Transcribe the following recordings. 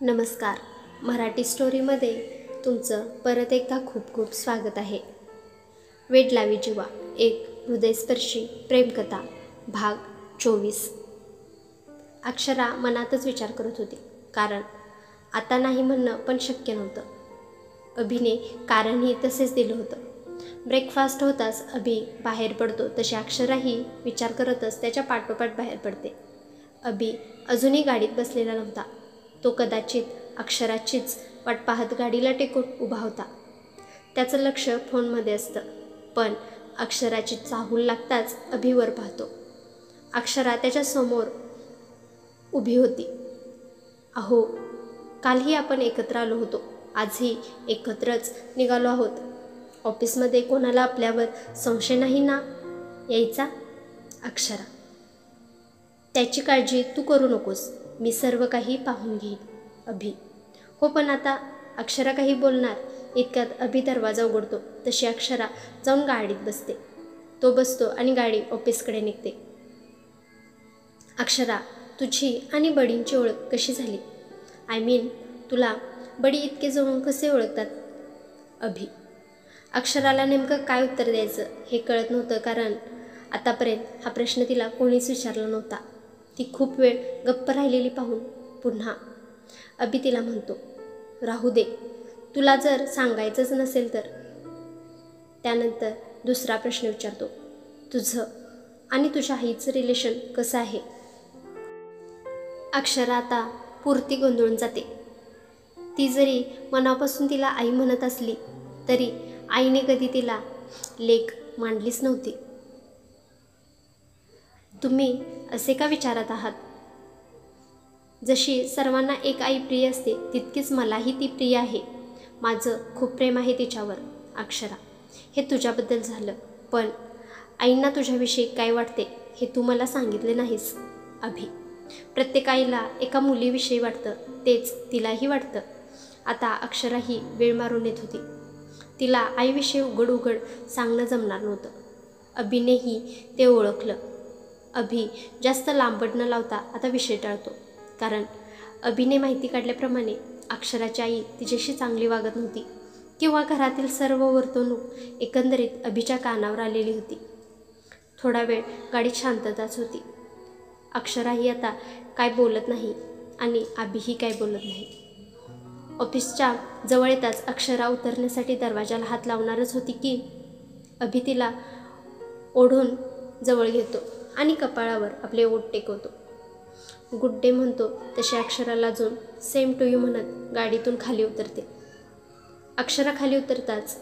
नमस्कार. मराठी स्टोरीमध्ये तुमचं परत एकदा खूप खूप स्वागत आहे. वेड लावी जीवा, एक हृदयस्पर्शी प्रेमकथा, भाग 24. अक्षरा मनातच विचार करत होती, कारण आता नाही म्हणणं पण शक्य नव्हतं. अभिने कारणही तसेच दिलं होतं. ब्रेकफास्ट होताच अभि बाहेर पडतो तशी अक्षराही विचार करतच त्याच्या पाठोपाठ बाहेर पडते. अभि अजूनही गाडीत बसलेला नव्हता. तो कदाचित अक्षराचीच वाट पाहत गाडीला टेकून उभा होता. त्याचं लक्ष फोनमध्ये असतं, पण अक्षराची चाहूल लागताच अभिवर पाहतो. अक्षरा त्याच्यासमोर उभी होती. अहो, कालही आपण एकत्र आलो होतो, आजही एकत्रच निघालो आहोत. ऑफिसमध्ये कोणाला आपल्यावर संशय नाही ना यायचा? अक्षरा, त्याची काळजी तू करू नकोस, मी सर्व काही पाहून घेईन. अभि, हो पण आता. अक्षरा काही बोलणार इतक्यात अभि दरवाजा उघडतो तशी अक्षरा जाऊन गाडीत बसते. तो बसतो आणि गाडी ऑफिसकडे निघते. अक्षरा, तुझी आणि बडींची ओळख कशी झाली? आय मीन, तुला बडी इतके जवळून कसे ओळखतात? अभि, अक्षराला नेमकं काय उत्तर द्यायचं हे कळत नव्हतं, कारण आतापर्यंत हा प्रश्न तिला कोणीच विचारला नव्हता. ती खूप वेळ गप्प राहिलेली पाहून पुन्हा अभि तिला म्हणतो, राहू दे, तुला जर सांगायचंच नसेल तर. त्यानंतर दुसरा प्रश्न विचारतो, तुझं आणि तुझ्या आईचं रिलेशन कसं आहे? अक्षरा आता पुरती गोंधळून जाते. ती जरी मनापासून तिला आई म्हणत असली तरी आईने कधी तिला लेक मांडलीच नव्हती. तुम्ही असे का विचारत आहात? जशी सर्वांना एक आई प्रिय असते तितकीच मलाही ती प्रिय आहे. माझं खूप प्रेम आहे तिच्यावर. अक्षरा, हे तुझ्याबद्दल झालं, पण आईंना तुझ्याविषयी काय वाटते हे तू मला सांगितले नाहीस. अभि, प्रत्येक आईला एका मुलीविषयी वाटतं, तेच तिलाही वाटतं. आता अक्षराही वेळ मारून येत होती. तिला आईविषयी उघड उघड सांगणं जमणार नव्हतं. अभिनेही ते ओळखलं. अभि जास्त लांबड न लावता आता विषय टाळतो, कारण अभिने माहिती काढल्याप्रमाणे अक्षराची आई तिच्याशी चांगली वागत नव्हती, किंवा घरातील सर्व वर्तणूक एकंदरीत अभिच्या कानावर आलेली होती. थोडा वेळ गाडीत शांतताच होती. अक्षराही आता काय बोलत नाही आणि अभिही काय बोलत नाही. ऑफिसच्या जवळ येताच अक्षरा उतरण्यासाठी दरवाजाला हात लावणारच होती की अभि तिला ओढून जवळ घेतो आणि कपाळावर आपले ओठ टेकवतो. गुड डे म्हणतो तशी अक्षरा लाजून सेम टू यू म्हणत गाडीतून खाली उतरते. अक्षरा खाली उतरताच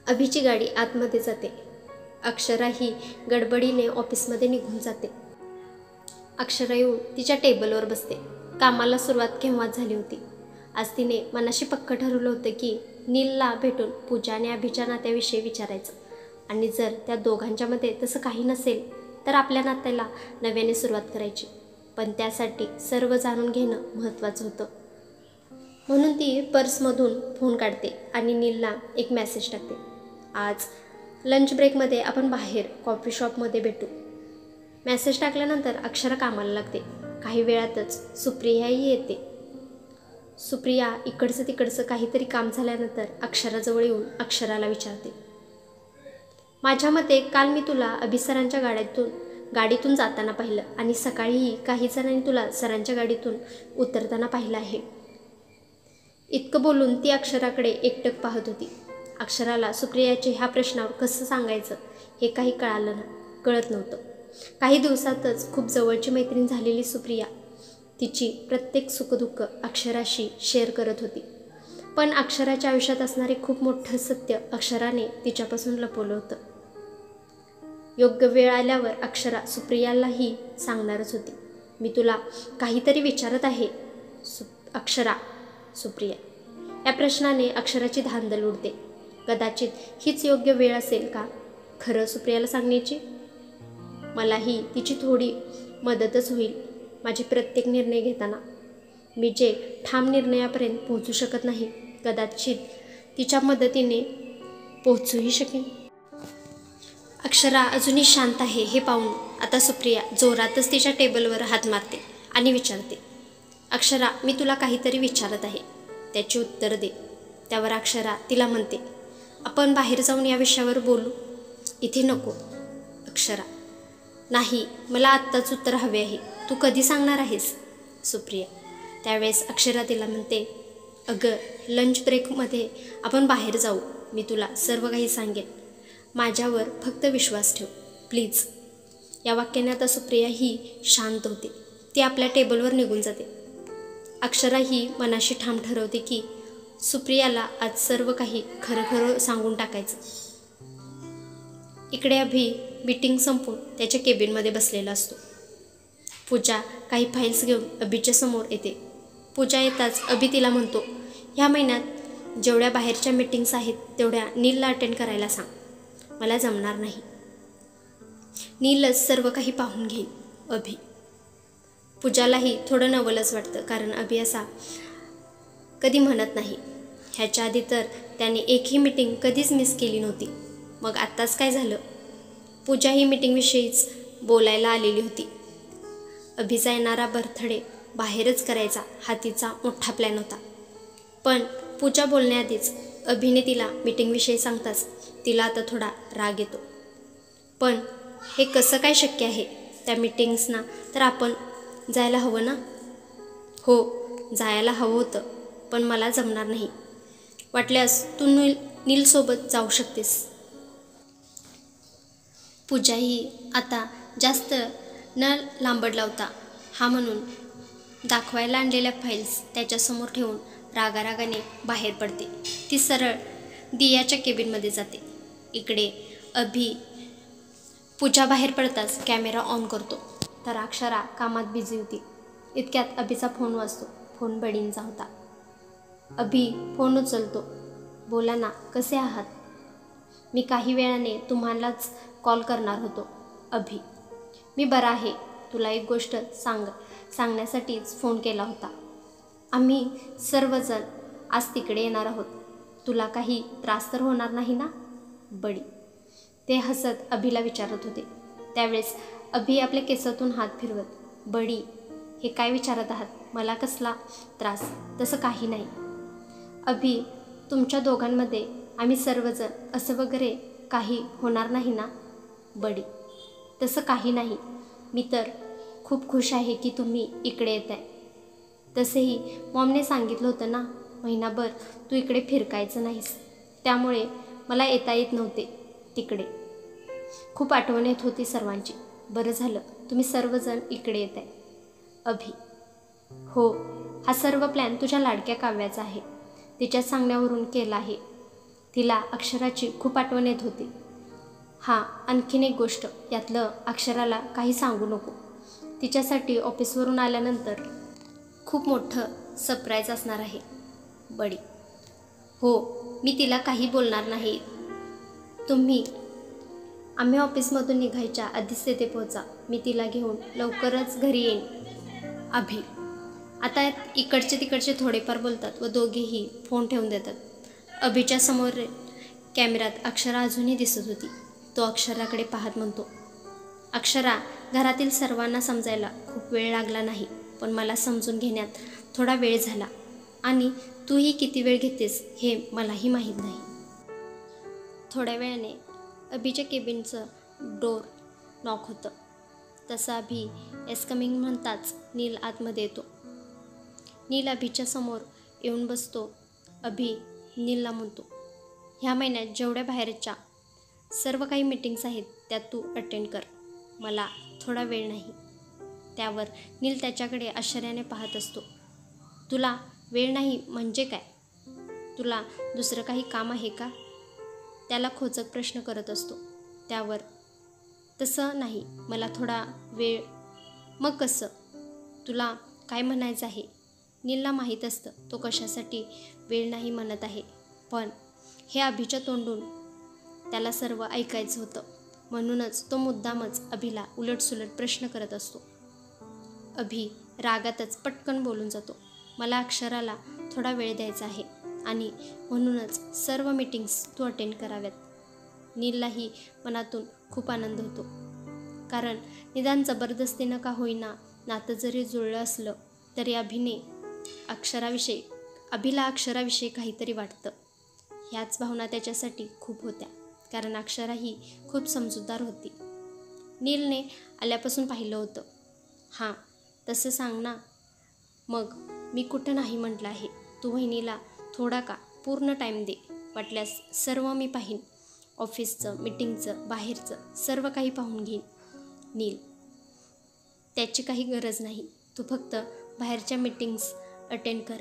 अभिची गाडी आतमध्ये जाते. अक्षरा ही गडबडीने ऑफिसमध्ये निघून जाते. अक्षरा येऊन तिच्या टेबलवर बसते. कामाला सुरुवात केव्हाच झाली होती. आज तिने मनाशी पक्क ठरवलं होतं की नीलला भेटून पूजा आणि अभिच्या नात्याविषयी विचारायचं, आणि जर त्या दोघांच्यामध्ये तसं काही नसेल तर आपल्या नात्याला नव्याने सुरुवात करायची. पण त्यासाठी सर्व जाणून घेणं महत्त्वाचं होतं. म्हणून ती पर्समधून फोन काढते आणि नीलला एक मेसेज टाकते, आज लंच ब्रेकमध्ये आपण बाहेर कॉफी शॉपमध्ये भेटू. मेसेज टाकल्यानंतर अक्षरा कामाला लागते. काही वेळातच सुप्रियाही येते. सुप्रिया इकडचं तिकडचं काहीतरी काम झाल्यानंतर अक्षराजवळ येऊन अक्षराला विचारते, माझ्या मते काल मी तुला अभिसरांच्या गाडीतून जाताना पाहिलं, आणि सकाळीही काही जणांनी तुला सरांच्या गाडीतून उतरताना पाहिलं आहे. इतकं बोलून ती अक्षराकडे एकटक पाहत होती. अक्षराला सुप्रियाच्या ह्या प्रश्नावर कसं सांगायचं हे काही कळत नव्हतं. काही दिवसातच खूप जवळची मैत्रीण झालेली सुप्रिया तिची प्रत्येक सुखदुःख अक्षराशी शेअर करत होती. पण अक्षराच्या आयुष्यात असणारे खूप मोठं सत्य अक्षराने तिच्यापासून लपवलं होतं. योग्य वेळ आल्यावर अक्षरा सुप्रियालाही सांगणारच होती. मी तुला काहीतरी विचारत आहे अक्षरा. सुप्रिया, या प्रश्नाने अक्षराची धांदल उडते. कदाचित हीच योग्य वेळ असेल का खरं सुप्रियाला सांगण्याची? मलाही तिची थोडी मदतच होईल माझे प्रत्येक निर्णय घेताना. मी जे ठाम निर्णयापर्यंत पोहोचू शकत नाही, कदाचित तिच्या मदतीने पोहोचूही शकेन. अक्षरा अजूनही शांत आहे हे पाहून आता सुप्रिया जोरातच तिच्या टेबलवर हात मारते आणि विचारते, अक्षरा, मी तुला काहीतरी विचारत आहे, त्याची उत्तर दे. त्यावर अक्षरा तिला म्हणते, आपण बाहेर जाऊन या विषयावर बोलू. इथे नको. अक्षरा, नाही, मला आत्ताच उत्तर हवे आहे. तू कधी सांगणार आहेस? सुप्रिया. त्यावेळेस अक्षरा तिला म्हणते, अगं, लंच ब्रेकमध्ये आपण बाहेर जाऊ. मी तुला सर्व काही सांगेन. माझ्यावर फक्त विश्वास ठेव, प्लीज. या वाक्याने आता सुप्रिया ही शांत होते. ती आपल्या टेबलवर निघून जाते. अक्षरा ही मनाशी ठाम ठरवते की सुप्रियाला आज सर्व काही खरं खरं सांगून टाकायचं. इकडे अभि मीटिंग संपून त्याच्या केबिनमध्ये बसलेला असतो. पूजा काही फाईल्स घेऊन अभिच्या समोर येते. पूजा येताच अभि तिला म्हणतो, ह्या महिन्यात जेवढ्या बाहेरच्या मीटिंग्स आहेत तेवढ्या नीलला अटेंड करायला सांग. मला जमणार नाही. नीलच सर्व काही पाहून घेईल. अभि. पूजालाही थोडं नवलच वाटतं, कारण अभि असा कधी म्हणत नाही. ह्याच्या आधी तर त्याने एकही मीटिंग कधीच मिस केली नव्हती. मग आत्ताच काय झालं? पूजा ही मीटिंगविषयीच बोलायला आलेली होती. अभिचा येणारा बर्थडे बाहेरच करायचा हा तिचा मोठा प्लॅन होता. पण पूजा बोलण्याआधीच अभिने तिला मीटिंगविषयी सांगताच तिला आता थोडा राग येतो. पण हे कसं काय शक्य आहे? त्या मीटिंग्सना तर आपण जायला हवं ना? हो, जायला हवं होतं, पण मला जमणार नाही. वाटल्यास तू नीलसोबत जाऊ शकतेस. पूजाही आता जास्त न लांबड लावता हा म्हणून दाखवायला आणलेल्या फाईल्स त्याच्यासमोर ठेवून रागारागाने बाहेर पडते. ती सरळ दियाच्या केबिनमध्ये जाते. इकडे अभि पूजा बाहेर पडताच कॅमेरा ऑन करतो, तर अक्षरा कामात बिझी होती. इतक्यात अभिचा फोन वाजतो. फोन बडींचा होता. अभि फोन उचलतो. बोला ना, कसे आहात? मी काही वेळाने तुम्हालाच कॉल करणार होतो. अभि. मी बरा आहे. तुला एक गोष्ट सांगण्यासाठीच फोन केला होता. आम्ही सर्वजण आज तिकडे येणार आहोत. तुला काही त्रास तर होणार नाही ना? बडी. ते हसत अभिला विचारत होते. त्यावेळेस अभि आपल्या केसातून हात फिरवत, बडी, हे काय विचारत आहात? मला कसला त्रास? तसं काही नाही. अभि, तुमच्या दोघांमध्ये आम्ही सर्वजण असं वगैरे काही होणार नाही ना? बडी. तसं काही नाही. मी तर खूप खुश आहे की तुम्ही इकडे येत आहे. तसेही मॉमने सांगितलं होतं ना, महिनाभर तू इकडे फिरकायचं नाहीस. त्यामुळे मला येता येत नव्हते तिकडे. खूप आठवण येत होती सर्वांची. बरं झालं तुम्ही सर्वजण इकडे येत आहे. अभि. हो, हा सर्व प्लॅन तुझ्या लाडक्या काव्याचा आहे. तिच्या सांगण्यावरून केला आहे. तिला अक्षराची खूप आठवण येत होती. हां, आणखीन एक गोष्ट, यातलं अक्षराला काही सांगू नको. तिच्यासाठी ऑफिसवरून आल्यानंतर खूप मोठं सरप्राईज असणार आहे. बडी. हो, मी तिला काही बोलणार नाही. आम्ही ऑफिसमधून निघायच्या आधीच तेथे पोहोचा. मी तिला घेऊन लवकरच घरी येईन. अभि. आता इकडचे तिकडचे थोडेफार बोलतात व दोघेही फोन ठेवून देतात. अभिच्या समोर कॅमेऱ्यात अक्षरा अजूनही दिसत होती. तो अक्षराकडे पाहत म्हणतो, अक्षरा, घरातील सर्वांना समजायला खूप वेळ लागला नाही, पण मला समजून घेण्यात थोडा वेळ झाला आणि तूही किती वेळ घेतेस हे मलाही माहीत नाही. थोड्या वेळाने अभिच्या केबिनचं डोर नॉक होतं. तसं अभि एस कमिंग म्हणताच नील आतमध्ये येतो. नील अभिच्या समोर येऊन बसतो. अभि नीलला म्हणतो, ह्या महिन्यात जेवढ्या बाहेरच्या सर्व काही मीटिंग्स आहेत त्यात तू अटेंड कर. मला थोडा वेळ नाही. त्यावर नील त्याच्याकडे आश्चर्याने पाहत असतो. तुला वेळ नाही म्हणजे काय? तुला दुसरं काही काम आहे का? त्याला खोचक प्रश्न करत असतो. त्यावर तसं नाही, मला थोडा वेळ. मग कसं? तुला काय म्हणायचं आहे? नीलला माहीत असतं तो कशासाठी वेळ नाही म्हणत आहे, पण हे अभिच्या तोंडून त्याला सर्व ऐकायचं होतं. म्हणूनच तो मुद्दामच अभिला उलटसुलट प्रश्न करत असतो. अभि रागातच पटकन बोलून जातो, मला अक्षराला थोडा वेळ द्यायचा आहे आणि म्हणूनच सर्व मीटिंग्स तू अटेंड कराव्यात. नीललाही मनातून खूप आनंद होतो, कारण निदान जबरदस्तीनं का होईना नातं जरी जुळलं असलं तरी अभिला अक्षराविषयी काहीतरी वाटतं. ह्याच भावना त्याच्यासाठी खूप होत्या, कारण अक्षरा ही खूप समजूतदार होती. नीलने आल्यापासून पाहिलं होतं. हां, तसं सांग ना. मग मी कुठं नाही म्हटलं आहे. तू वहिनीला थोडा का पूर्ण टाईम दे. वाटल्यास सर्व मी पाहीन. ऑफिसचं, मीटिंगचं, बाहेरचं सर्व काही पाहून घेईन. नील, त्याची काही गरज नाही. तू फक्त बाहेरच्या मीटिंग्स अटेंड कर.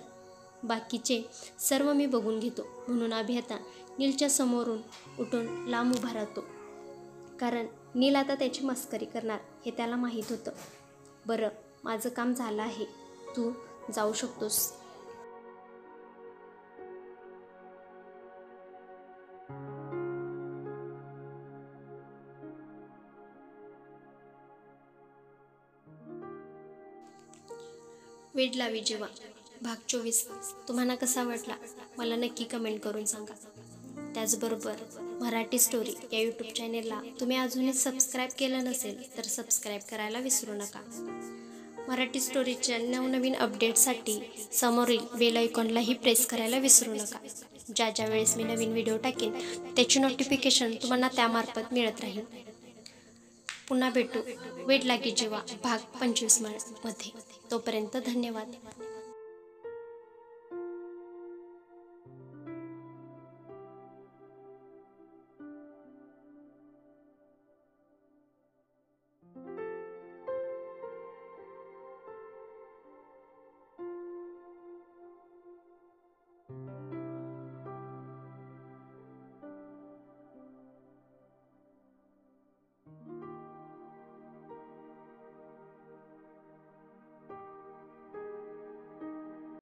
बाकीचे सर्व मी बघून घेतो. म्हणून अभि आता नीलच्या समोरून उठून लांब उभा राहतो, कारण नील आता त्याची मस्करी करणार हे त्याला माहीत होतं. बरं, माझं काम झालं आहे. तू जाऊ शकतोस. वेड लावी जेव्हा भाग 24 तुम्हाला कसा वाटला मला नक्की कमेंट करून सांगा. त्याचबरोबर मराठी स्टोरी या यूट्यूब चॅनेलला तुम्ही अजूनही सबस्क्राईब केलं नसेल तर सबस्क्राईब करायला विसरू नका. मराठी स्टोरीच्या नवनवीन अपडेटसाठी समोरील बेल आयकॉनलाही प्रेस करायला विसरू नका. ज्या वेळेस मी नवीन व्हिडिओ टाकेन त्याची नोटिफिकेशन तुम्हाला त्यामार्फत मिळत राहील. पुन्हा भेटू वेड लागी जेव्हा भाग 25 मध्ये. तोपर्यंत धन्यवाद.